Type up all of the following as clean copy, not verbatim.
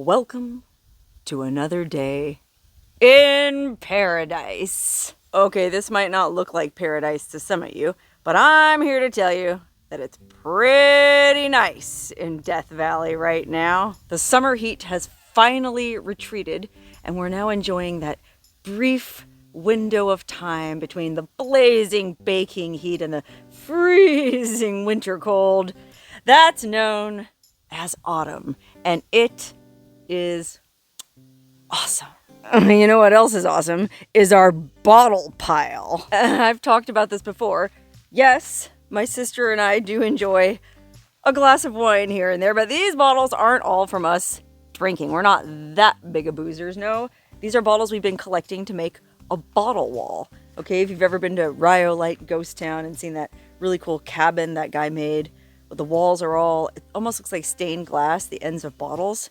Welcome to another day in paradise. Okay, this might not look like paradise to some of you, but I'm here to tell you that it's pretty nice in Death Valley right now. The summer heat has finally retreated, and we're now enjoying that brief window of time between the blazing baking heat and the freezing winter cold. That's known as autumn, and it is awesome. You know what else is awesome? Is our bottle pile. I've talked about this before. Yes, my sister and I do enjoy a glass of wine here and there, but these bottles aren't all from us drinking. We're not that big of boozers, no. These are bottles we've been collecting to make a bottle wall. Okay, if you've ever been to Rhyolite Ghost Town and seen that really cool cabin that guy made, but the walls are all, it almost looks like stained glass, the ends of bottles.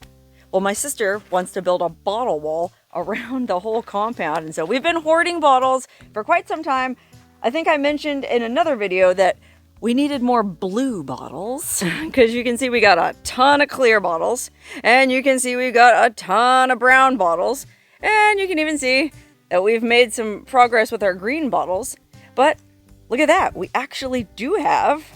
Well, my sister wants to build a bottle wall around the whole compound, and so we've been hoarding bottles for quite some time. I think I mentioned in another video that we needed more blue bottles, because you can see we got a ton of clear bottles, and you can see we got a ton of brown bottles, and you can even see that we've made some progress with our green bottles. But look at that, we actually do have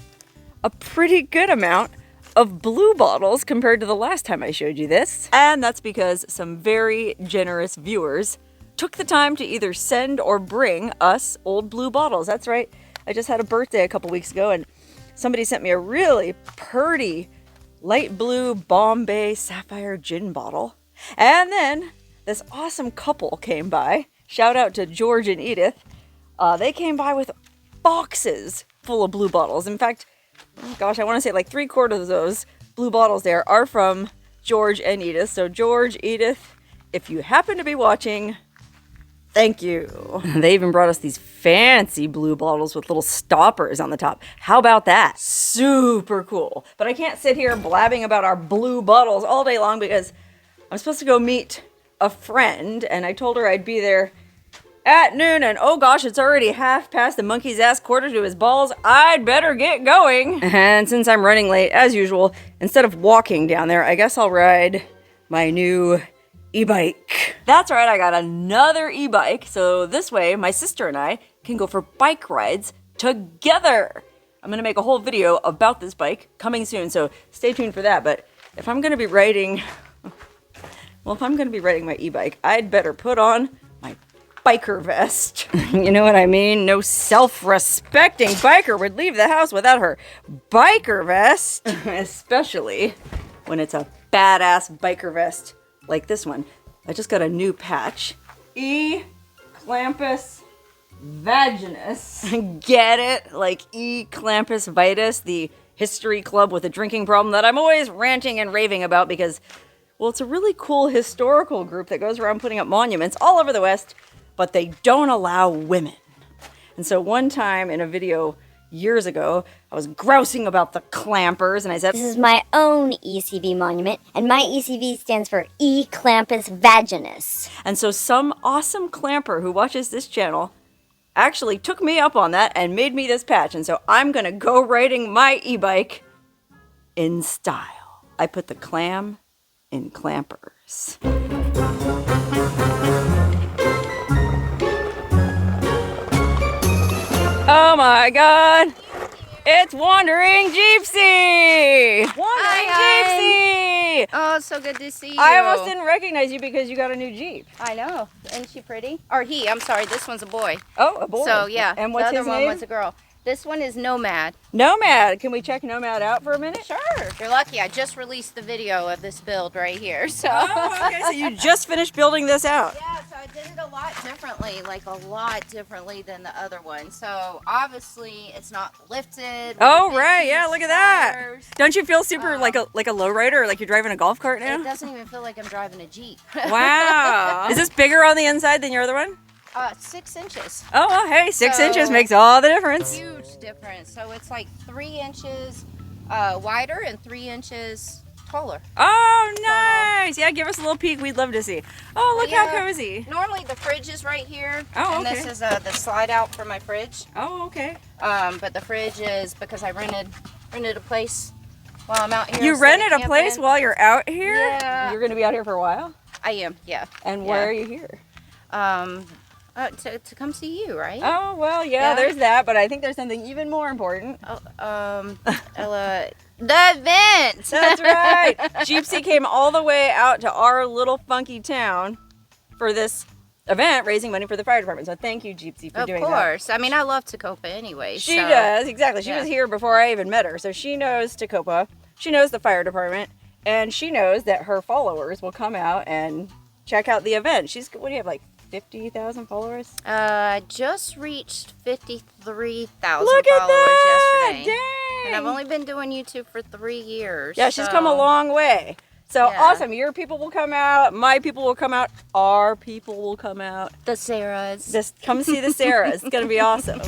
a pretty good amount of blue bottles compared to the last time I showed you this. And that's because some very generous viewers took the time to either send or bring us old blue bottles. That's right, I just had a birthday a couple weeks ago and somebody sent me a really pretty light blue Bombay Sapphire gin bottle. And then this awesome couple came by. Shout out to George and Edith. They came by with boxes full of blue bottles. In fact, gosh, I want to say like 3/4 of those blue bottles there are from George and Edith. So George, Edith, if you happen to be watching, thank you. They even brought us these fancy blue bottles with little stoppers on the top. How about that? Super cool. But I can't sit here blabbing about our blue bottles all day long because I'm supposed to go meet a friend, and I told her I'd be there at noon, and oh gosh, it's already half past the monkey's ass, quarter to his balls. I'd better get going. And since I'm running late, as usual, instead of walking down there, I guess I'll ride my new e-bike. That's right, I got another e-bike, so this way my sister and I can go for bike rides together. I'm gonna make a whole video about this bike coming soon, so stay tuned for that. But if I'm gonna be riding, well, if I'm gonna be riding my e-bike, I'd better put on my biker vest. You know what I mean? No self-respecting biker would leave the house without her biker vest. Especially when it's a badass biker vest like this one. I just got a new patch. E. clampus vaginus. Get it? Like E. clampus vitus, the history club with a drinking problem that I'm always ranting and raving about because, well, it's a really cool historical group that goes around putting up monuments all over the West, but they don't allow women. And so one time in a video years ago, I was grousing about the clampers, and I said, "This is my own ECV monument, and my ECV stands for E. clampus vaginus." And so some awesome clamper who watches this channel actually took me up on that and made me this patch. And so I'm gonna go riding my e-bike in style. I put the clam in clampers. Oh my god! It's Wandering Jeepsy! Wandering Jeepsy! Oh, it's so good to see you. I almost didn't recognize you because you got a new Jeep. I know. Isn't she pretty? Or he, I'm sorry, this one's a boy. Oh, a boy. So, yeah. And what's the his other name? one was a girl. This one is Nomad. Nomad. Can we check Nomad out for a minute? Sure. You're lucky. I just released the video of this build right here. So. Oh, okay. So you just finished building this out. Yeah, so I did it a lot differently, like a lot differently than the other one. So obviously it's not lifted. Oh, right. Yeah, look at that. tires. Don't you feel super like a lowrider, or like you're driving a golf cart now? It doesn't even feel like I'm driving a Jeep. Wow. Is this bigger on the inside than your other one? 6 inches. Oh, well, hey, 6 So, inches makes all the difference. Huge difference. So it's like 3 inches wider and 3 inches taller. Oh, nice. Yeah, give us a little peek. We'd love to see. Oh, look how cozy. Normally the fridge is right here. Oh, and okay. this is the slide out for my fridge. Oh, okay. But the fridge is because I rented a place while I'm out here. You instead of rented a place camping. while you're out here? Yeah. You're going to be out here for a while? I am, yeah. And why are you here? To come see you, right? Oh, well, yeah, there's that, but I think there's something even more important. The event. That's right. Jeepsy came all the way out to our little funky town for this event, raising money for the fire department. So thank you, Jeepsy, for doing that. Of course. I mean, I love Tecopa anyway. She does, exactly. She was here before I even met her. So she knows Tecopa. She knows the fire department. And she knows that her followers will come out and check out the event. She's, what do you have, like 50,000 followers? Just reached 53,000 Look at followers that! yesterday. Dang! And I've only been doing YouTube for 3 years. Yeah, she's come a long way. So Yeah. awesome. Your people will come out. My people will come out. Our people will come out. The Sarahs. Just come see the Sarahs. It's going to be awesome.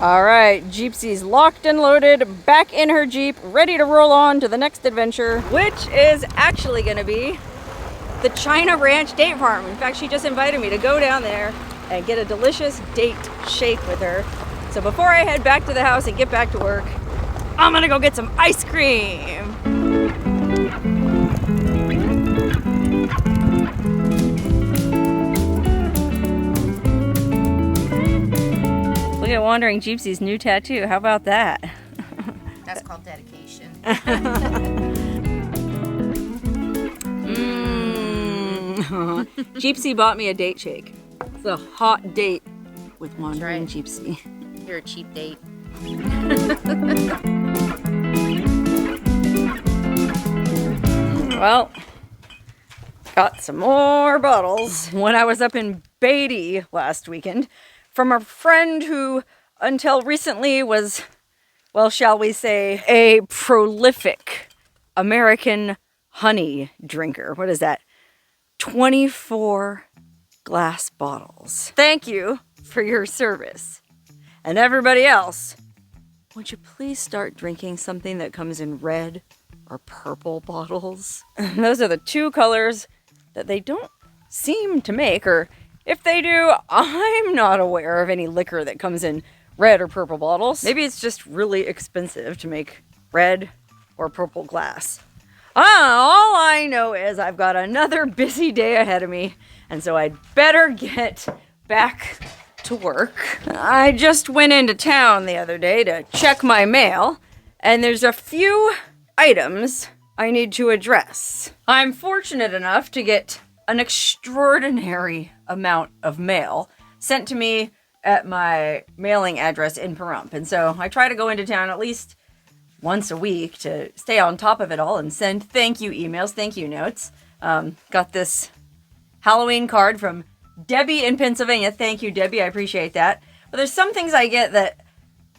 All right, Jeepsy's locked and loaded, back in her Jeep, ready to roll on to the next adventure, which is actually going to be the China Ranch Date Farm. In fact, she just invited me to go down there and get a delicious date shake with her. So before I head back to the house and get back to work, I'm going to go get some ice cream. Look at Wandering Jeepsy's new tattoo. How about that? That's called dedication. Jeepsy bought me a date shake. It's a hot date with Wandering That's right. Jeepsy. You're a cheap date. Well, got some more bottles when I was up in Beatty last weekend from a friend who, until recently, was, well, shall we say, a prolific American honey drinker. What is that? 24 glass bottles. Thank you for your service. And everybody else, would you please start drinking something that comes in red or purple bottles? Those are the two colors that they don't seem to make, or if they do, I'm not aware of any liquor that comes in red or purple bottles. Maybe it's just really expensive to make red or purple glass. All I know is I've got another busy day ahead of me, and so I'd better get back to work. I just went into town the other day to check my mail, and there's a few items I need to address. I'm fortunate enough to get an extraordinary amount of mail sent to me at my mailing address in Pahrump, and so I try to go into town at least once a week to stay on top of it all and send thank you emails, thank you notes. Got this Halloween card from Debbie in Pennsylvania. Thank you, Debbie. I appreciate that. But there's some things I get that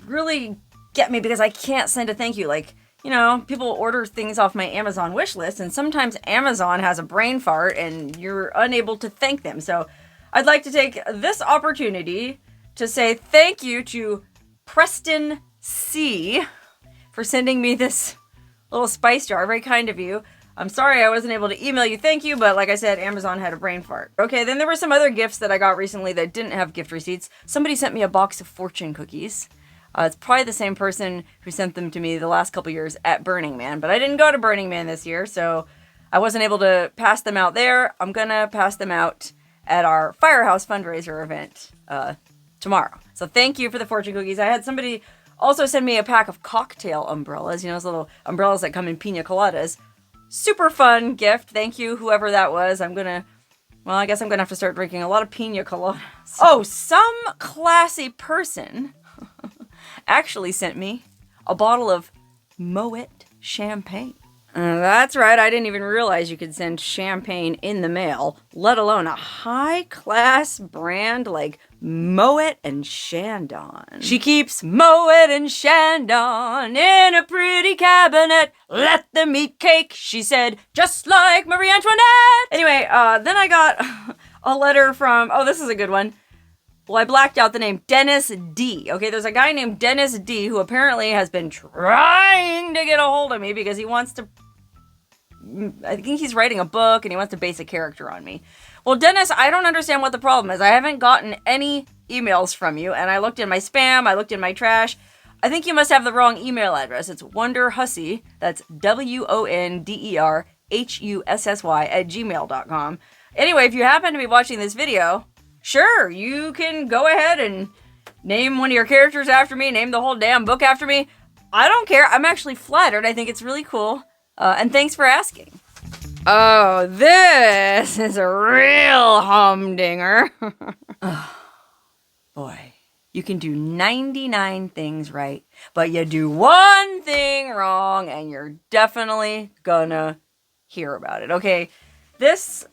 really get me because I can't send a thank you. Like, you know, people order things off my Amazon wish list, and sometimes Amazon has a brain fart and you're unable to thank them. So I'd like to take this opportunity to say thank you to Preston C. for sending me this little spice jar. Very kind of you. I'm sorry I wasn't able to email you thank you, but like I said, Amazon had a brain fart. Okay, then there were some other gifts that I got recently that didn't have gift receipts. Somebody sent me a box of fortune cookies. It's probably the same person who sent them to me the last couple years at Burning Man, but I didn't go to Burning Man this year, so I wasn't able to pass them out there. I'm gonna pass them out at our Firehouse fundraiser event tomorrow. So thank you for the fortune cookies. I had somebody also send me a pack of cocktail umbrellas, you know, those little umbrellas that come in pina coladas. Super fun gift. Thank you, whoever that was. I guess I'm gonna have to start drinking a lot of pina coladas. Oh, some classy person actually sent me a bottle of Moet champagne. That's right, I didn't even realize you could send champagne in the mail, let alone a high-class brand like Moet and Chandon. She keeps Moet and Chandon in a pretty cabinet. Let them eat cake, she said, just like Marie Antoinette. Anyway, then I got a letter from, oh, this is a good one. Well, I blacked out the name Dennis D. Okay, there's a guy named Dennis D who apparently has been trying to get a hold of me because he wants to, I think he's writing a book and he wants to base a character on me. Well, Dennis, I don't understand what the problem is. I haven't gotten any emails from you, and I looked in my spam, I looked in my trash. I think you must have the wrong email address. It's wonderhussey, that's WONDERHUSSY @gmail.com. Anyway, if you happen to be watching this video, sure, you can go ahead and name one of your characters after me, name the whole damn book after me. I don't care. I'm actually flattered. I think it's really cool. And thanks for asking. Oh, this is a real humdinger. Oh, boy, you can do 99 things right, but you do one thing wrong, and you're definitely gonna hear about it. Okay, this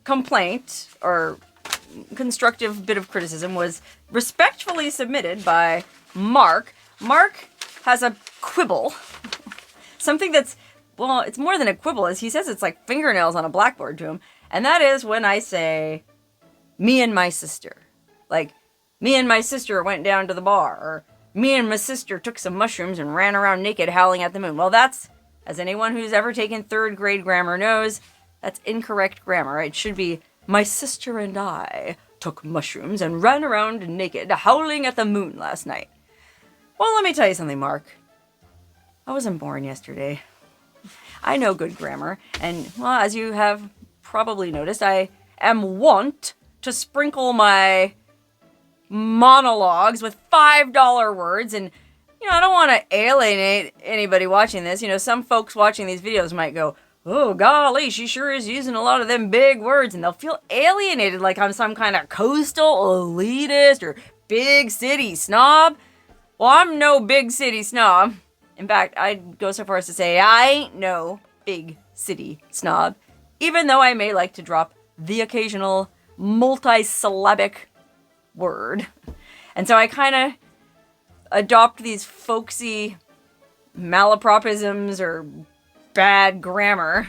complaint or constructive bit of criticism was respectfully submitted by Mark. Mark has a quibble. Something that's, well, it's more than a quibble. As he says, it's like fingernails on a blackboard to him. And that is when I say, me and my sister. Like, me and my sister went down to the bar. Or, me and my sister took some mushrooms and ran around naked howling at the moon. Well, that's, as anyone who's ever taken 3rd grade grammar knows, that's incorrect grammar. It should be, my sister and I took mushrooms and ran around naked howling at the moon last night. Well, let me tell you something, Mark. I wasn't born yesterday. I know good grammar, and, well, as you have probably noticed, I am wont to sprinkle my monologues with $5 words, and, you know, I don't want to alienate anybody watching this. You know, some folks watching these videos might go, oh, golly, she sure is using a lot of them big words, and they'll feel alienated like I'm some kind of coastal elitist or big city snob. Well, I'm no big city snob. In fact, I'd go so far as to say I ain't no big city snob, even though I may like to drop the occasional multi-syllabic word. And so I kind of adopt these folksy malapropisms or bad grammar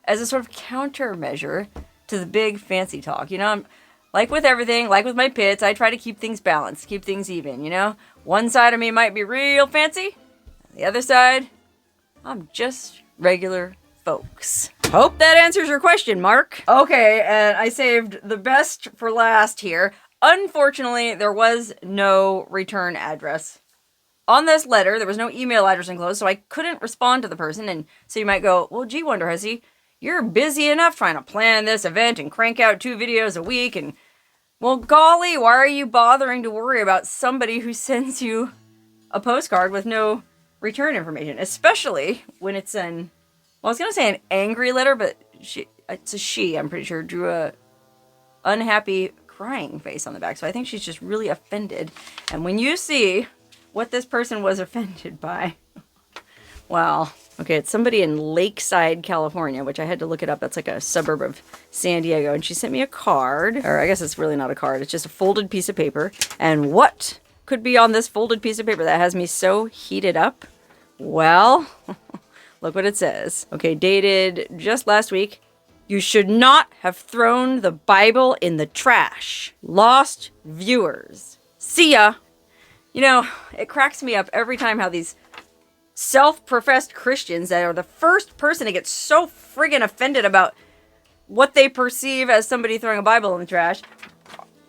as a sort of countermeasure to the big fancy talk. You know, I'm like with everything, like with my pits, I try to keep things balanced, keep things even, you know? One side of me might be real fancy, the other side, I'm just regular folks. Hope that answers your question, Mark. Okay, and I saved the best for last here. Unfortunately, there was no return address. On this letter, there was no email address enclosed, so I couldn't respond to the person, and so you might go, well, gee, wonderhussie, you're busy enough trying to plan this event and crank out 2 videos a week, and, well, golly, why are you bothering to worry about somebody who sends you a postcard with no return information, especially when it's an, well, I was going to say an angry letter, but it's a she, I'm pretty sure, drew a unhappy crying face on the back, so I think she's just really offended, and when you see what this person was offended by, well, okay, it's somebody in Lakeside, California, which I had to look it up. That's like a suburb of San Diego. And she sent me a card, or I guess it's really not a card. It's just a folded piece of paper. And what could be on this folded piece of paper that has me so heated up? Well, look what it says. Okay, dated just last week. You should not have thrown the Bible in the trash. Lost viewers. See ya. You know, it cracks me up every time how these self-professed Christians that are the first person to get so friggin' offended about what they perceive as somebody throwing a Bible in the trash.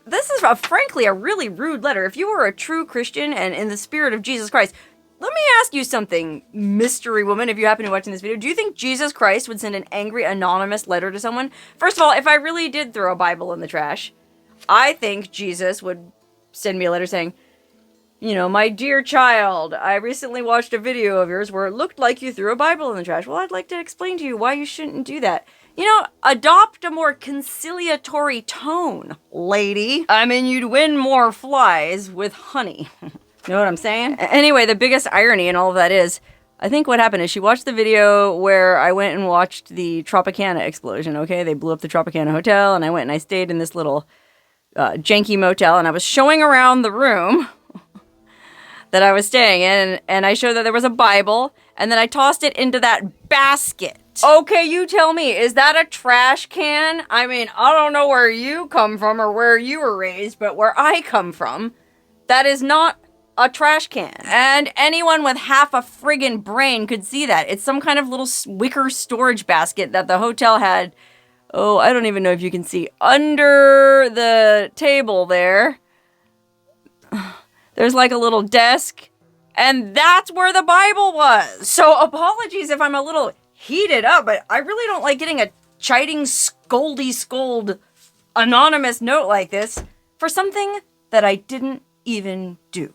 This is, frankly, a really rude letter. If you were a true Christian and in the spirit of Jesus Christ, let me ask you something, mystery woman, if you happen to be watching this video. Do you think Jesus Christ would send an angry, anonymous letter to someone? First of all, if I really did throw a Bible in the trash, I think Jesus would send me a letter saying, you know, my dear child, I recently watched a video of yours where it looked like you threw a Bible in the trash. Well, I'd like to explain to you why you shouldn't do that. You know, adopt a more conciliatory tone, lady. I mean, you'd win more flies with honey. You know what I'm saying? Anyway, the biggest irony in all of that is, I think what happened is she watched the video where I went and watched the Tropicana explosion, okay? They blew up the Tropicana Hotel, and I went and I stayed in this little janky motel, and I was showing around the room that I was staying in, and I showed that there was a Bible, and then I tossed it into that basket. Okay, you tell me, is that a trash can? I mean, I don't know where you come from or where you were raised, but where I come from, that is not a trash can. And anyone with half a friggin' brain could see that. It's some kind of little wicker storage basket that the hotel had, oh, I don't even know if you can see, under the table there. There's like a little desk, And that's where the Bible was. So apologies if I'm a little heated up, but I really don't like getting a chiding, scold anonymous note like this for something that I didn't even do.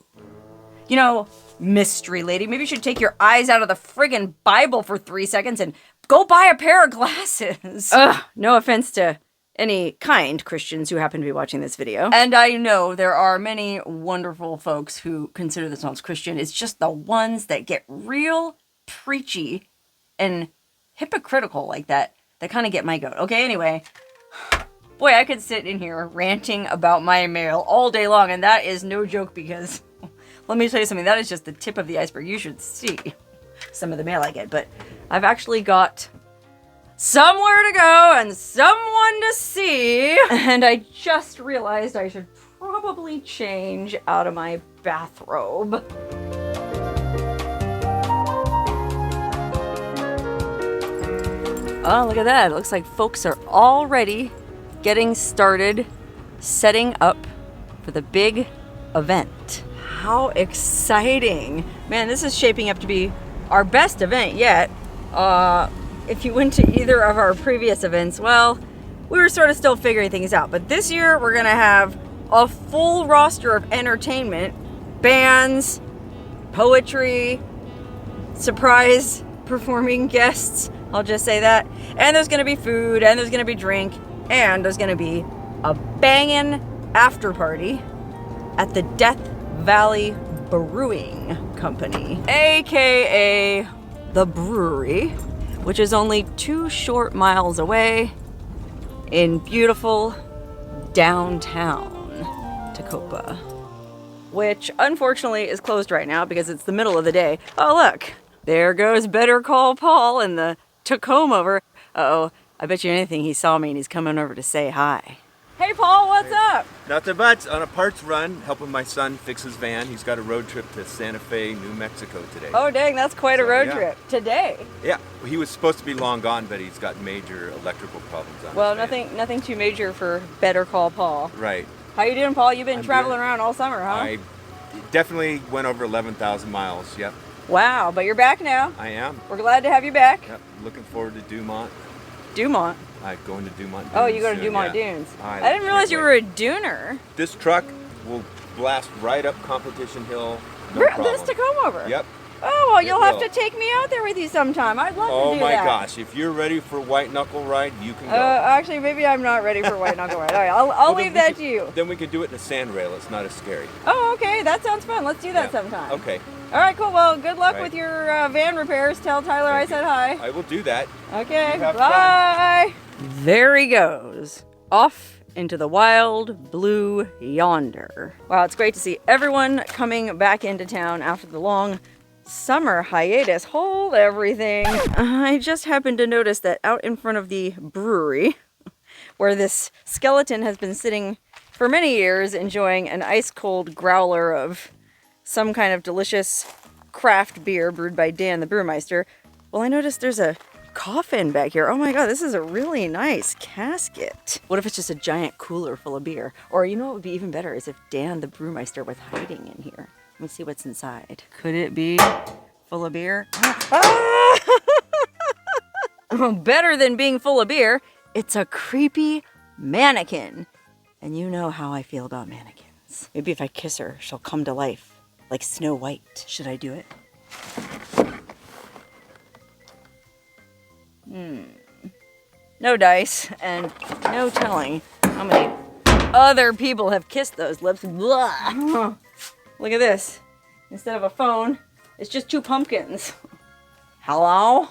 You know, mystery lady, maybe you should take your eyes out of the friggin' Bible for 3 seconds and go buy a pair of glasses. Ugh, no offense to any kind Christians who happen to be watching this video. And I know there are many wonderful folks who consider themselves Christian. It's just the ones that get real preachy and hypocritical like that kind of get my goat. Okay, anyway. Boy, I could sit in here ranting about my mail all day long, and that is no joke because, let me tell you something, that is just the tip of the iceberg. You should see some of the mail I get, but I've actually got somewhere to go and someone to see, and I just realized I should probably change out of my bathrobe. Oh, look at that. It looks like folks are already getting started, setting up for the big event. How exciting. Man, this is shaping up to be our best event yet. If you went to either of our previous events, well, we were sort of still figuring things out. But this year, we're going to have a full roster of entertainment, bands, poetry, surprise performing guests. I'll just say that. And there's going to be food, and there's going to be drink, and there's going to be a bangin' after party at the Death Valley Brewing Company, aka the brewery, which is only 2 short miles away in beautiful downtown Tecopa, which unfortunately is closed right now because it's the middle of the day. Oh, look, there goes Better Call Paul in the Tacoma over. Uh-oh, I bet you anything he saw me and he's coming over to say hi. Hey Paul, what's up? Not too much. On a parts run, helping my son fix his van. He's got a road trip to Santa Fe, New Mexico today. Oh dang, that's quite a road trip. Today? Yeah, he was supposed to be long gone, but he's got major electrical problems on his van. Nothing too major for Better Call Paul. Right. How you doing, Paul? You've been I'm traveling good. around all summer, huh? I definitely went over 11,000 miles, yep. Wow, but you're back now. I am. We're glad to have you back. Yep. Looking forward to Dumont. Dumont? Going to Dumont Dunes. Oh, you go to soon, Dumont yeah. Dunes. I didn't realize can't you wait. were a duner. This truck will blast right up Competition Hill. No This problem. to come over? Yep. Oh, well, It you'll have will. to take me out there with you sometime. I'd love to Oh do my that. gosh, if you're ready for white knuckle ride, you can go. Actually, maybe I'm not ready for white knuckle ride. All right, I'll Well, then leave we that could- to you. Then we could do it in a sand rail. It's not as scary. Oh, okay. That sounds fun. Let's do that Yeah. sometime. Okay. All right, cool. Well, good luck Right. with your van repairs. Tell Tyler I Thank said you. hi. I will do that. Okay, You have bye. There he goes. Off into the wild blue yonder. Wow, it's great to see everyone coming back into town after the long summer hiatus. Hold everything. I just happened to notice that out in front of the brewery, where this skeleton has been sitting for many years enjoying an ice-cold growler of some kind of delicious craft beer brewed by Dan the Brewmeister. Well, I noticed there's a coffin back here. Oh my god, this is a really nice casket. What if it's just a giant cooler full of beer? Or you know what would be even better is if Dan the Brewmeister was hiding in here. Let me see what's inside. Could it be full of beer? Ah! Better than being full of beer, it's a creepy mannequin. And you know how I feel about mannequins. Maybe if I kiss her, she'll come to life. Like Snow White. Should I do it? No dice, and no telling how many other people have kissed those lips. Blah. Look at this. Instead of a phone, it's just 2 pumpkins. Hello?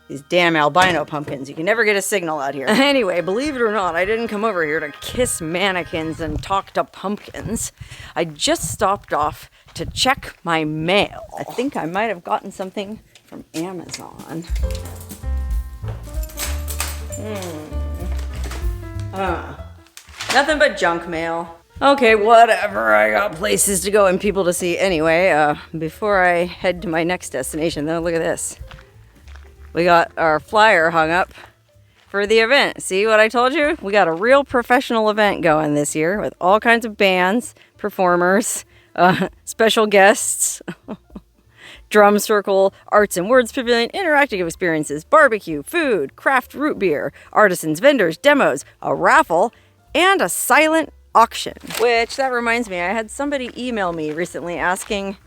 These damn albino pumpkins. You can never get a signal out here. Anyway, believe it or not, I didn't come over here to kiss mannequins and talk to pumpkins. I just stopped off to check my mail. I think I might have gotten something from Amazon. Nothing but junk mail. Okay, whatever. I got places to go and people to see anyway. Before I head to my next destination, though, look at this. We got our flyer hung up for the event. See what I told you? We got a real professional event going this year with all kinds of bands, performers, special guests. drum circle, arts and words pavilion, interactive experiences, barbecue, food, craft root beer, artisans, vendors, demos, a raffle, and a silent auction. Which, that reminds me, I had somebody email me recently asking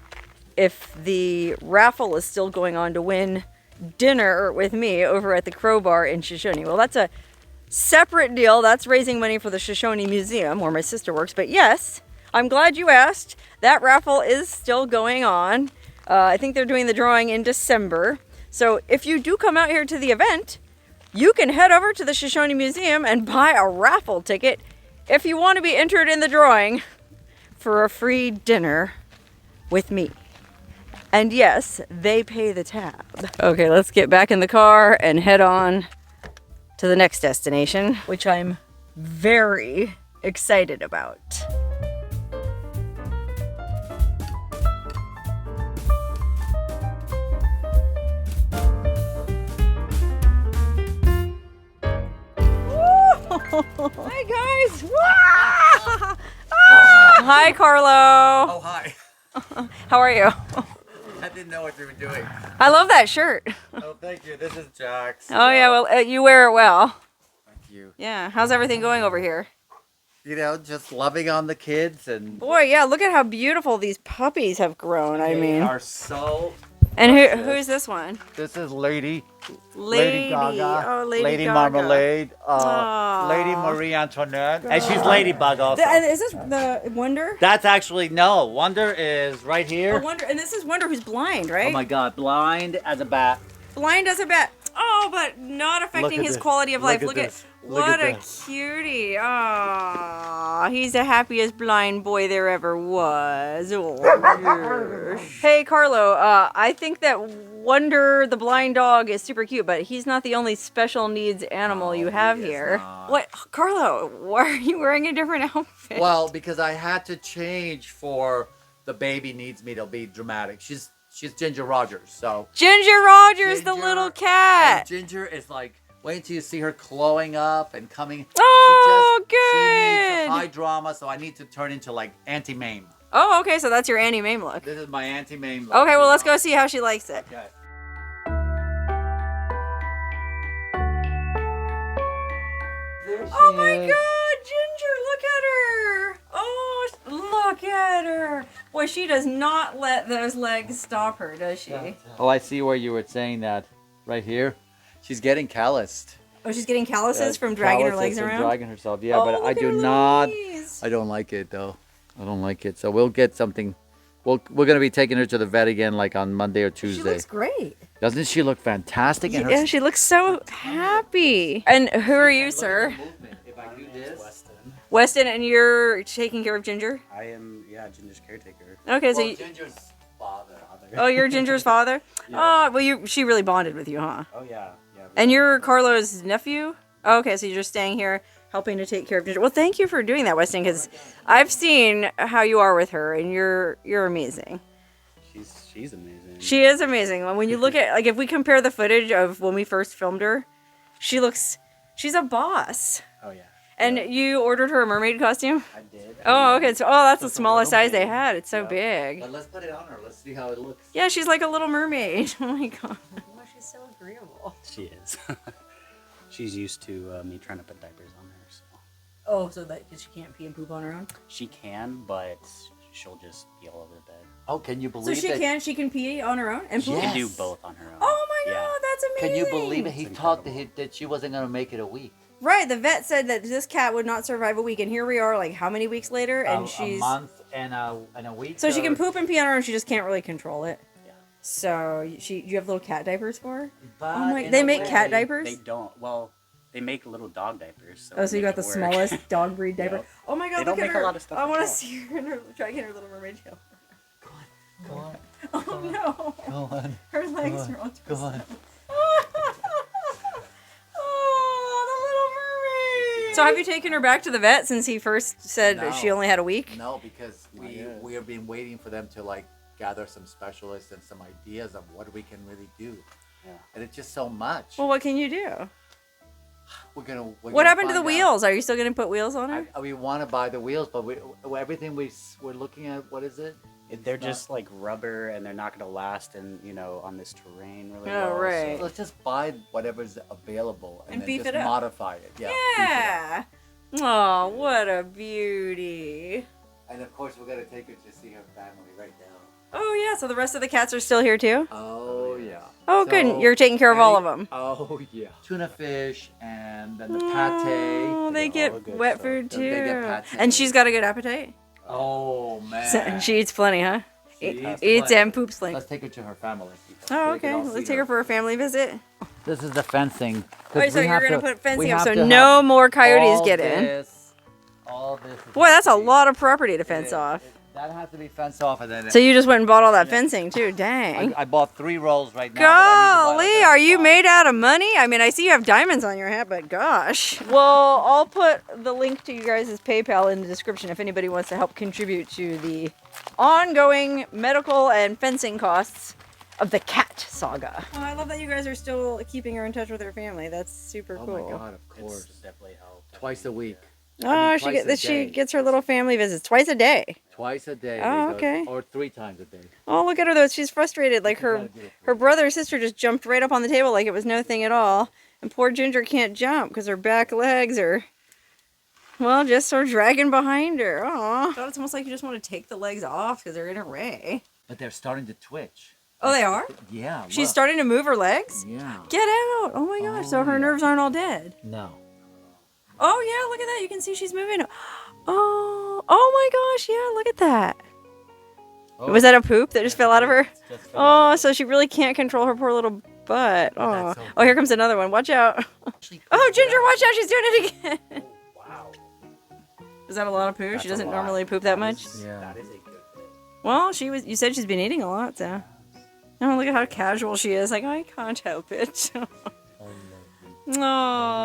if the raffle is still going on to win dinner with me over at the Crowbar in Shoshone. Well, that's a separate deal. That's raising money for the Shoshone Museum where my sister works. But yes, I'm glad you asked. That raffle is still going on. I think they're doing the drawing in December. So if you do come out here to the event, you can head over to the Shoshone Museum and buy a raffle ticket if you want to be entered in the drawing for a free dinner with me. And yes, they pay the tab. Okay, let's get back in the car and head on to the next destination, which I'm very excited about. Hi guys! Hi Carlo! Oh, hi. How are you? I didn't know what you were doing. I love that shirt. Oh, thank you. This is Jax. Oh yeah, well you wear it well. Thank you. Yeah, how's everything going over here? You know, just loving on the kids and Boy, yeah, look at how beautiful these puppies have grown. I they mean, are so. and who's this one? This is Lady Gaga. Oh, Lady Gaga. Marmalade, Aw. Lady Marie Antoinette, and she's Ladybug also. Is this the Wonder? That's actually no. Wonder is right here. Oh, Wonder, and this is Wonder who's blind, right? Oh my God, blind as a bat. Blind as a bat. Oh, but not affecting at his this. quality of life. Look at this. Look what at a this. cutie. Aw, he's the happiest blind boy there ever was. Oh, hey, Carlo, I think that Wonder the blind dog is super cute, but he's not the only special needs animal you have he is here. not. What, Carlo, why are you wearing a different outfit? Well, because I had to change for the baby needs me to be dramatic. She's Ginger Rogers, so. Ginger Rogers, the Ginger, little cat. And Ginger is like, wait until you see her glowing up and coming. Oh, She good. needs high drama, so I need to turn into like Auntie Mame. Oh, okay, so that's your Annie Mame look. This is my Auntie Mame look. Okay, well, let's go see how she likes it. Okay. There she Oh my is. God, Ginger, look at her. Oh, look at her. Boy, she does not let those legs stop her, does she? Oh, I see where you were saying that. Right here. She's getting calloused. Oh, she's getting calluses from dragging her Calluses legs from around? dragging herself, yeah, Oh, but look I at do her not. knees. I don't like it though. I don't like it. So we'll get something. We're gonna be taking her to the vet again, like on Monday or She Tuesday. looks great. Doesn't she look fantastic? And Yeah, she looks so happy. And who are you, sir? If I do this, Weston, and you're taking care of Ginger? I am, yeah, Ginger's caretaker. Okay, so well, you, Ginger's father. oh, you're Ginger's father? Oh, well, she really bonded with you, huh? Oh, yeah, yeah. And you're Carlo's nephew? Oh, okay, so you're just staying here helping to take care of Ginger. Well, thank you for doing that, Weston, because I've seen how you are with her, and you're amazing. She's amazing. She is amazing. When you look at, like, if we compare the footage of when we first filmed her, she's a boss. Oh, yeah. And you ordered her a mermaid costume? I did. Oh, okay. So, that's the Just a smallest little size they big. had. It's so Yeah. big. But let's put it on her. Let's see how it looks. Yeah, she's like a little mermaid. Oh my God. Oh, she's so agreeable. She is. She's used to me trying to put diapers on her, so. Oh, so that because she can't pee and poop on her own? She can, but she'll just be all over the bed. Oh, can you So believe it? she can pee on her own and poop? She can do Yes. both on her own. Oh my Yeah. God, that's amazing. Can you believe it? He It's talked incredible. that she wasn't gonna make it a week. Right, the vet said that this cat would not survive a week, and here we are, like, how many weeks later, and she's... a month and a week. So she can or- poop and pee on her own, she just can't really control it. Yeah. So, you have little cat diapers for her? But Oh my, in they a make way- cat diapers? They don't. Well, they make little dog diapers. So Oh, so you make got the it work. smallest dog breed diaper. Yep. Oh my God, They look don't at make her. a lot of stuff I at want to all. see her in her, try to get her little mermaid tail. Go on, Oh no. go on, Her legs on, are all go twisted. on. Oh, the little mermaid. So have you taken her back to the vet since he first said No. she only had a week? No, because we have been waiting for them to like gather some specialists and some ideas of what we can really do. Yeah. And it's just so much. Well, what can you do? We're What gonna happened to the find out. wheels? Are you still going to put wheels on her? We want to buy the wheels, but everything we're looking at, what is it? They're just like rubber, and they're not going to last, and on this terrain really Oh, well. right. Let's just buy whatever's available and then beef just it up. modify it. Yeah. Yeah. Oh, what a beauty. And of course, we're gonna take her to see her family right now. Oh, yeah. So the rest of the cats are still here, too? Oh yeah. Oh, So, good. You're taking care of all of them. Oh yeah. Tuna fish and then the pate. Oh, they all get good wet stuff. food, They get too. pate. And she's got a good appetite? Oh man. So, she eats plenty, huh? She eats Eats plenty. and poops plenty. Let's take her to her family. Oh, So we can okay. all Let's see take her for a family visit. This is the fencing. 'Cause Oh, so we you're have going to to- put fencing we up have so to no have more coyotes all get in. All this. is Boy, that's a has to be- lot of property to it fence is. off. That has to be fenced off, and then So you just went and bought all that fencing, too. Dang. I bought 3 rolls right now. but I need to buy Golly, like are you 5. made out of money? I mean, I see you have diamonds on your hat, but gosh. Well, I'll put the link to you guys' PayPal in the description if anybody wants to help contribute to the ongoing medical and fencing costs of the cat saga. Oh, I love that you guys are still keeping her in touch with her family. That's super Oh cool. my God, of It's course. definitely helped. Twice a week. Oh, I mean, she twice a she day. gets her little family visits twice a day. Twice a day. Oh, they go- okay. Or 3 times a day. Oh, look at her though. She's frustrated. Like her brother or sister just jumped right up on the table like it was no thing at all. And poor Ginger can't jump because her back legs are, well, just sort of dragging behind her. Aw. It's almost like you just want to take the legs off because they're in a ray. But they're starting to twitch. Oh, they are? Yeah. She's look. starting to move her legs? Yeah. Get out. Oh my gosh. So her yeah. nerves aren't all dead. No. Oh yeah, look at that. You can see she's moving. Oh my gosh. Yeah, look at that. Oh. Was that a poop that just fell out of her? Just fell out. Oh, so she really can't control her poor little butt. Oh, That's so oh, here comes another one. Watch out. Oh, Ginger, watch out. She's doing it again. Wow. Is that a lot of poo? That's She a doesn't lot. normally poop that much. Yeah. That is a good thing. Well, you said she's been eating a lot, so. Oh, look at how casual she is. Like, I can't help it.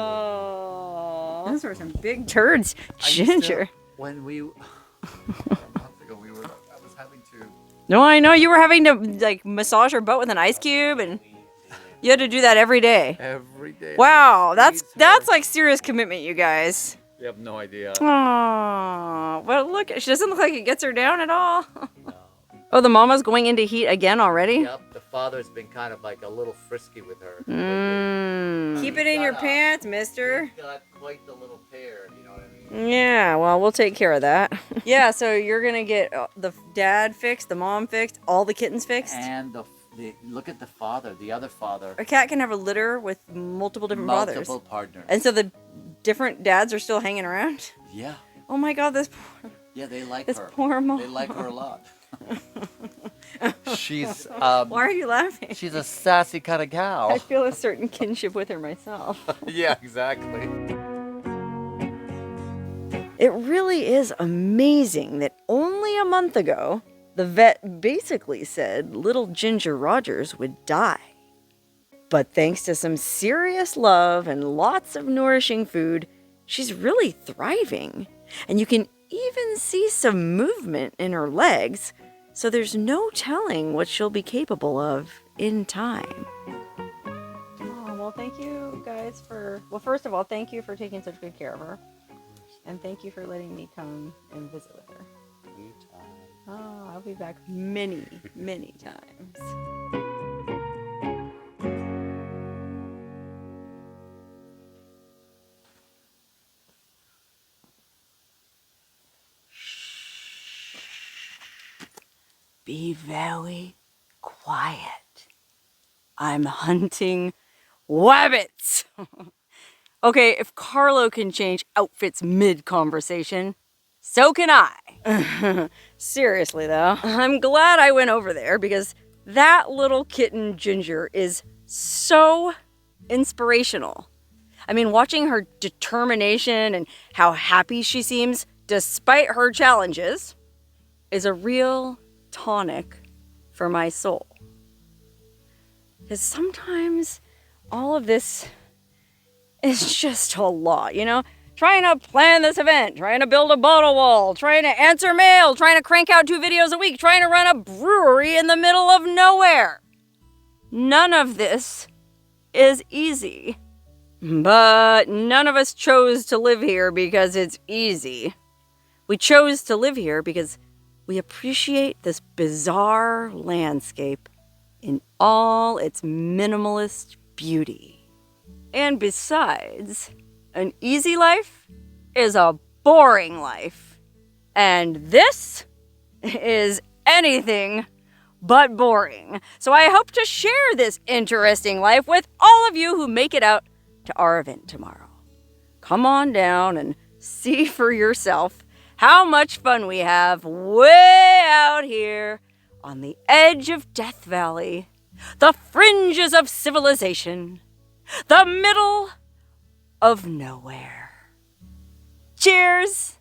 Oh, those were some big turds, I used to- Ginger. When we. A month ago, I was having to. No, I know you were having to like massage her butt with an ice cube, and you had to do that every day. Every day. Wow, that's Squeeze her. like serious commitment, you guys. You have no idea. Oh, well, look, she doesn't look like it gets her down at all. Oh, the mama's going into heat again already? Yep, the father's been kind of like a little frisky with her. Keep it in your pants, mister. He's got quite the little pair, you know what I mean? Yeah, well, we'll take care of that. Yeah, so you're going to get the dad fixed, the mom fixed, all the kittens fixed? And the look at the father, the other father. A cat can have a litter with multiple different fathers. Multiple partners. And so the different dads are still hanging around? Yeah, Oh my god, this yeah, they like this her. poor mom. They like her a lot. She's Why are you laughing? she's a sassy kind of I gal. feel a certain kinship with her myself. Yeah, exactly. It really is amazing that only a month ago, the vet basically said little Ginger Rogers would die. But thanks to some serious love and lots of nourishing food, she's really thriving. And you can even see some movement in her legs, so there's no telling what she'll be capable of in time. Oh, well, thank you guys for, well, first of all, thank you for taking such good care of her. And thank you for letting me come and visit with her. Anytime. Oh, I'll be back many, many times. Be very quiet. I'm hunting wabbits. Okay, if Carlo can change outfits mid-conversation, so can I. Seriously, though, I'm glad I went over there because that little kitten Ginger is so inspirational. I mean, watching her determination and how happy she seems despite her challenges is a real tonic for my soul. Because sometimes all of this is just a lot, you know? Trying to plan this event, trying to build a bottle wall, trying to answer mail, trying to crank out 2 videos a week, trying to run a brewery in the middle of nowhere. None of this is easy. But none of us chose to live here because it's easy. We chose to live here because we appreciate this bizarre landscape in all its minimalist beauty. And besides, an easy life is a boring life. And this is anything but boring. So I hope to share this interesting life with all of you who make it out to our event tomorrow. Come on down and see for yourself how much fun we have way out here on the edge of Death Valley, the fringes of civilization, the middle of nowhere. Cheers!